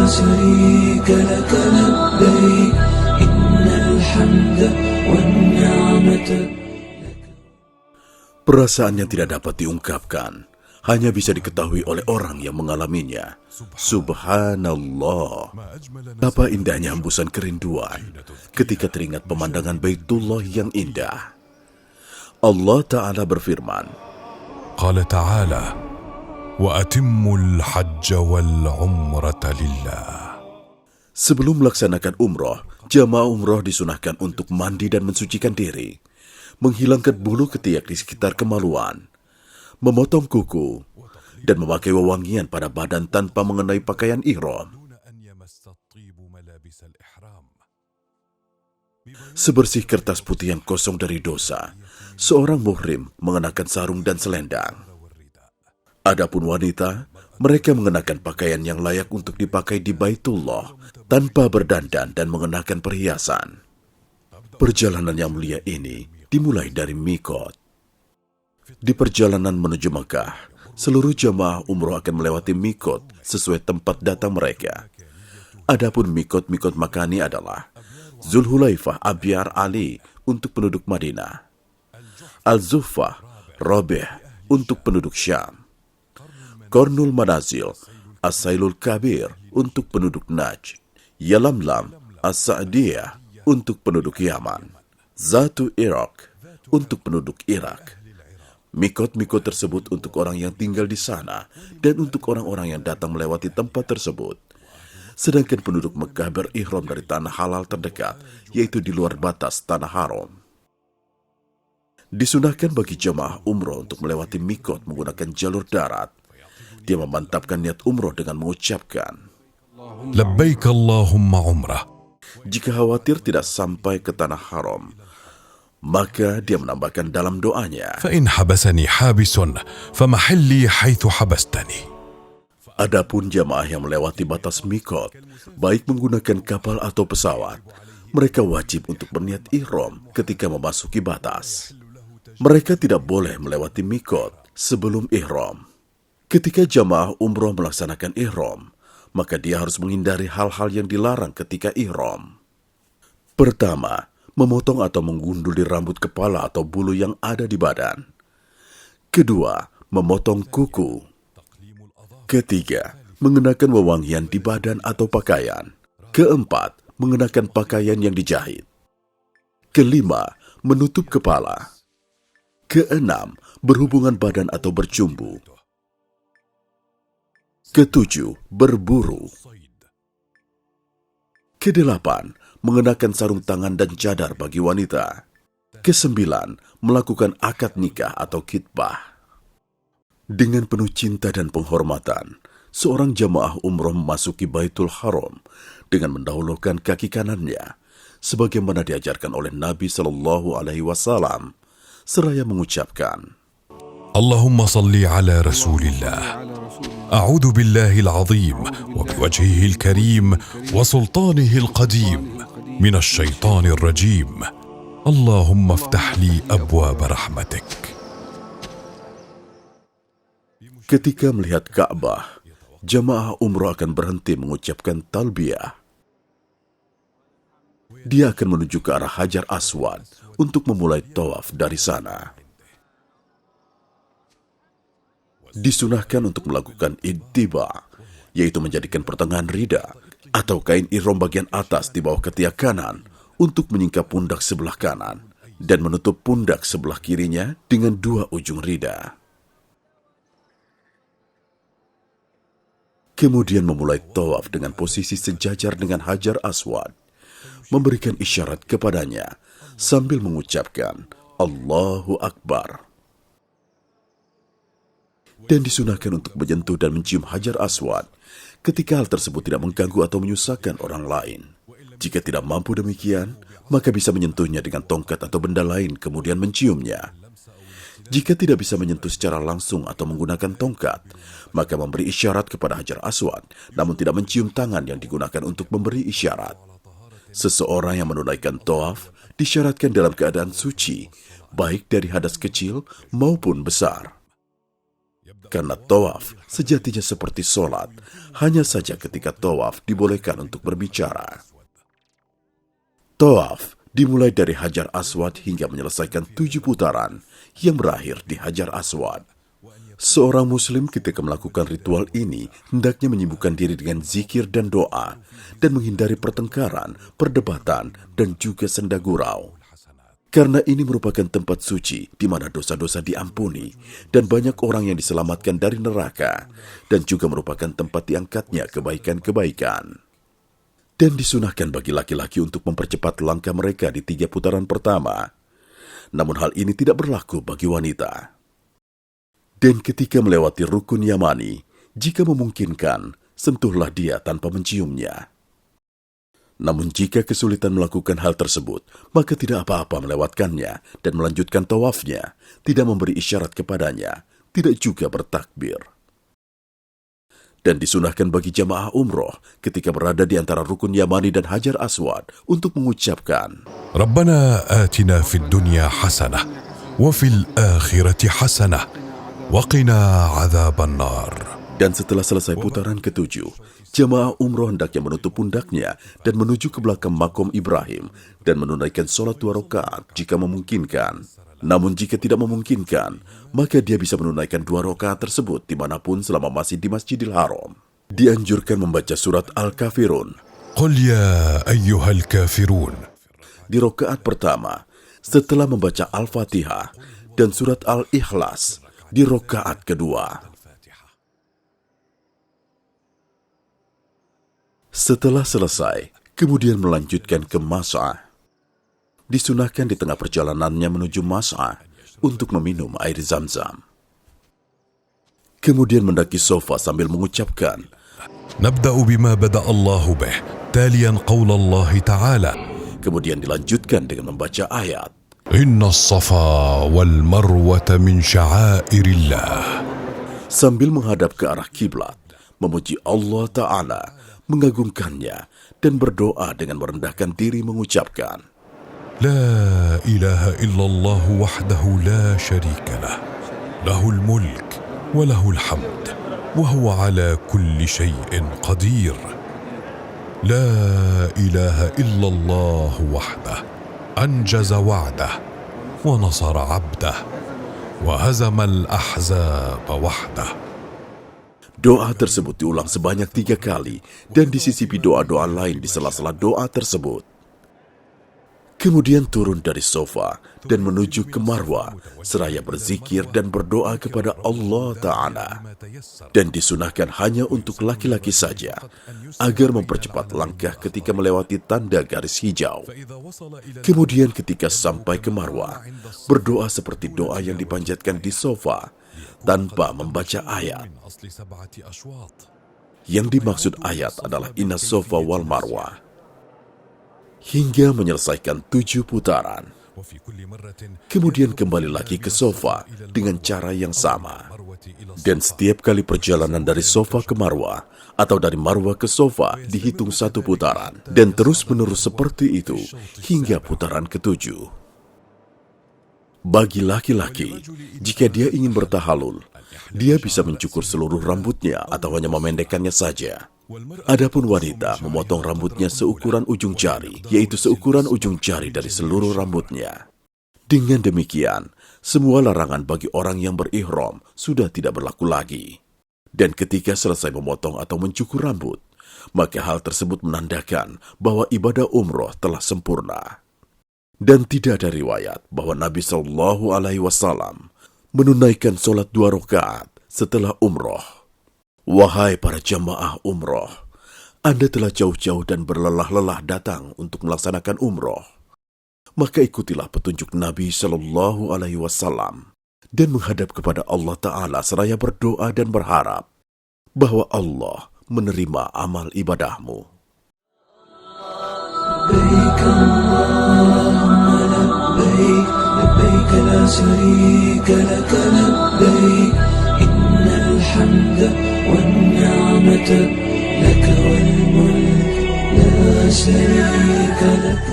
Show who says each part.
Speaker 1: شريك لك لبيك إن الحمد والنعمة.
Speaker 2: Perasaan yang tidak dapat diungkapkan hanya bisa diketahui oleh orang yang mengalaminya. Subhanallah. Betapa indahnya hembusan kerinduan ketika teringat pemandangan Baitullah yang indah. Allah Ta'ala berfirman,
Speaker 3: Qala ta'ala, wa atimmul hajja wal umrata lillah.
Speaker 2: sebelum melaksanakan umroh, jamaah umroh disunahkan untuk mandi dan mensucikan diri, menghilangkan bulu ketiak di sekitar kemaluan, memotong kuku, dan memakai wewangian pada badan tanpa mengenai pakaian ihram. Sebersih kertas putih yang kosong dari dosa, seorang muhrim mengenakan sarung dan selendang. Adapun wanita, mereka mengenakan pakaian yang layak untuk dipakai di Baitullah tanpa berdandan dan mengenakan perhiasan. Perjalanan yang mulia ini dimulai dari Mikot. Di perjalanan menuju Mekah, seluruh jamaah umroh akan melewati Mikot sesuai tempat datang mereka. Adapun Mikot-Mikot Makani adalah Zulhulaifah Abyar Ali untuk penduduk Madinah, Al-Zuffah Robeh untuk penduduk Syam, Kornul Manazil As-Sailul Kabir untuk penduduk Najd, Yalamlam As-Sa'diyah untuk penduduk Yaman, Zatu Iraq untuk penduduk Irak. Mikot-mikot tersebut untuk orang yang tinggal di sana dan untuk orang-orang yang datang melewati tempat tersebut. Sedangkan penduduk Mekah berihram dari tanah halal terdekat, yaitu di luar batas tanah haram. Disunahkan bagi jamaah umroh untuk melewati Mikot menggunakan jalur darat. Dia memantapkan niat umroh dengan mengucapkan,
Speaker 3: Labbaik Allahumma umrah.
Speaker 2: jika khawatir tidak sampai ke tanah haram, maka dia menambahkan dalam doanya,
Speaker 3: فإن حبسني حابس فمحلي حيث حبستني.
Speaker 2: adapun jamaah yang melewati batas Mikot, baik menggunakan kapal atau pesawat, mereka wajib untuk berniat ihram ketika memasuki batas. Mereka tidak boleh melewati Mikot sebelum ihram. Ketika jamaah umroh melaksanakan ihram, maka dia harus menghindari hal-hal yang dilarang ketika ihram. Pertama, memotong atau menggunduli rambut kepala atau bulu yang ada di badan. Kedua, memotong kuku. Ketiga, mengenakan wewangian di badan atau pakaian. Keempat, mengenakan pakaian yang dijahit. Kelima, menutup kepala. Keenam, berhubungan badan atau bercumbu. Ketujuh, berburu. Kedelapan, mengenakan sarung tangan dan cadar bagi wanita. Kesembilan, melakukan akad nikah atau khitbah. Dengan penuh cinta dan penghormatan, seorang jamaah umroh memasuki Baitul Haram dengan mendahulukan kaki kanannya, sebagaimana diajarkan oleh Nabi Shallallahu Alaihi Wasallam, seraya mengucapkan,
Speaker 3: اللهم صل على رسول الله. أعوذ بالله العظيم وبوجهه الكريم وسلطانه القديم من الشيطان الرجيم. اللهم افتح لي أبواب رحمتك.
Speaker 2: ketika melihat Ka'bah, jamaah umroh akan berhenti mengucapkan talbiyah. Dia akan menuju ke arah Hajar Aswad untuk memulai tawaf dari sana. Disunahkan untuk melakukan ittiba, yaitu menjadikan pertengahan rida atau kain ihram bagian atas di bawah ketiak kanan untuk menyingkap pundak sebelah kanan dan menutup pundak sebelah kirinya dengan dua ujung rida. Kemudian memulai tawaf dengan posisi sejajar dengan Hajar Aswad, memberikan isyarat kepadanya sambil mengucapkan Allahu Akbar. Dan disunahkan untuk menyentuh dan mencium Hajar Aswad ketika hal tersebut tidak mengganggu atau menyusahkan orang lain. Jika tidak mampu demikian, maka bisa menyentuhnya dengan tongkat atau benda lain kemudian menciumnya. Jika tidak bisa menyentuh secara langsung atau menggunakan tongkat, maka memberi isyarat kepada Hajar Aswad, namun tidak mencium tangan yang digunakan untuk memberi isyarat. Seseorang yang menunaikan tawaf disyaratkan dalam keadaan suci, baik dari hadas kecil maupun besar. Karena tawaf sejatinya seperti sholat, hanya saja ketika tawaf dibolehkan untuk berbicara. Tawaf dimulai dari Hajar Aswad hingga menyelesaikan 7 putaran yang berakhir di Hajar Aswad. Seorang muslim ketika melakukan ritual ini hendaknya menyibukkan diri dengan zikir dan doa dan menghindari pertengkaran, perdebatan, dan juga senda gurau. Karena ini merupakan tempat suci di mana dosa-dosa diampuni dan banyak orang yang diselamatkan dari neraka dan juga merupakan tempat diangkatnya kebaikan-kebaikan. Dan disunahkan bagi laki-laki untuk mempercepat langkah mereka di 3 putaran pertama. Namun hal ini tidak berlaku bagi wanita. Dan ketika melewati rukun Yamani, jika memungkinkan, sentuhlah dia tanpa menciumnya. Namun jika kesulitan melakukan hal tersebut, maka tidak apa-apa melewatkannya dan melanjutkan tawafnya, tidak memberi isyarat kepadanya, tidak juga bertakbir. Dan disunahkan bagi jamaah umroh ketika berada di antara rukun Yamani dan Hajar Aswad untuk mengucapkan,
Speaker 3: Rabbana atina fid dunya hasanah, wa fil akhirati hasanah, wa qina adzaban nar.
Speaker 2: Dan setelah selesai putaran ke-7, jamaah umroh hendaknya menutup pundaknya dan menuju ke belakang makom Ibrahim dan menunaikan sholat 2 rakaat jika memungkinkan. Namun jika tidak memungkinkan, maka dia bisa menunaikan 2 rakaat tersebut dimanapun selama masih di Masjidil Haram. Dianjurkan membaca surat Al-Kafirun.
Speaker 3: Qul ya ayyuhal kafirun.
Speaker 2: Di rakaat pertama, setelah membaca Al-Fatihah dan surat Al-Ikhlas di rakaat kedua. Setelah selesai, kemudian melanjutkan ke Mas'ah. Disunahkan di tengah perjalanannya menuju Mas'ah untuk meminum air Zam-Zam. Kemudian mendaki sofa sambil mengucapkan,
Speaker 3: Nabda'u bima bada Allahu bih, talian qaul Allah Ta'ala.
Speaker 2: Kemudian dilanjutkan dengan membaca ayat,
Speaker 3: Inna as-safa wal marwata min sya'airillah.
Speaker 2: sambil menghadap ke arah kiblat, memuji Allah Ta'ala, mengagungkannya, dan berdoa dengan merendahkan diri mengucapkan,
Speaker 3: لا إله إلا الله وحده لا شريك له له الملك وله الحمد وهو على كل شيء قدير لا إله إلا الله وحده أنجز وعده ونصر عبده وهزم الأحزاب وحده.
Speaker 2: Doa tersebut diulang sebanyak 3 kali dan disisipi doa-doa lain di sela-sela doa tersebut. Kemudian turun dari sofa dan menuju ke Marwah seraya berzikir dan berdoa kepada Allah Ta'ala. Dan disunahkan hanya untuk laki-laki saja agar mempercepat langkah ketika melewati tanda garis hijau. Kemudian ketika sampai ke Marwah, berdoa seperti doa yang dipanjatkan di sofa tanpa membaca ayat. Yang dimaksud ayat adalah Inna Sofa wal Marwah. Hingga menyelesaikan 7 putaran. Kemudian kembali lagi ke sofa dengan cara yang sama. Dan setiap kali perjalanan dari sofa ke Marwah atau dari Marwah ke sofa dihitung 1 putaran. Dan terus menerus seperti itu hingga putaran ke-7. Bagi laki-laki, jika dia ingin bertahalul, dia bisa mencukur seluruh rambutnya atau hanya memendekkannya saja. Adapun wanita memotong rambutnya seukuran ujung jari, yaitu seukuran ujung jari dari seluruh rambutnya. Dengan demikian, semua larangan bagi orang yang berihram sudah tidak berlaku lagi. Dan ketika selesai memotong atau mencukur rambut, maka hal tersebut menandakan bahwa ibadah umroh telah sempurna. Dan tidak ada riwayat bahwa Nabi SAW menunaikan sholat 2 rakaat setelah umroh. Wahai para jamaah umroh, Anda telah jauh-jauh dan berlelah-lelah datang untuk melaksanakan umroh. Maka ikutilah petunjuk Nabi SAW dan menghadap kepada Allah Ta'ala seraya berdoa dan berharap bahwa Allah menerima amal ibadahmu.
Speaker 1: لبيك اللهم لبيك لبيك لا شريك لك لبيك إن الحمد والنعمة لك والملك لا شريك لك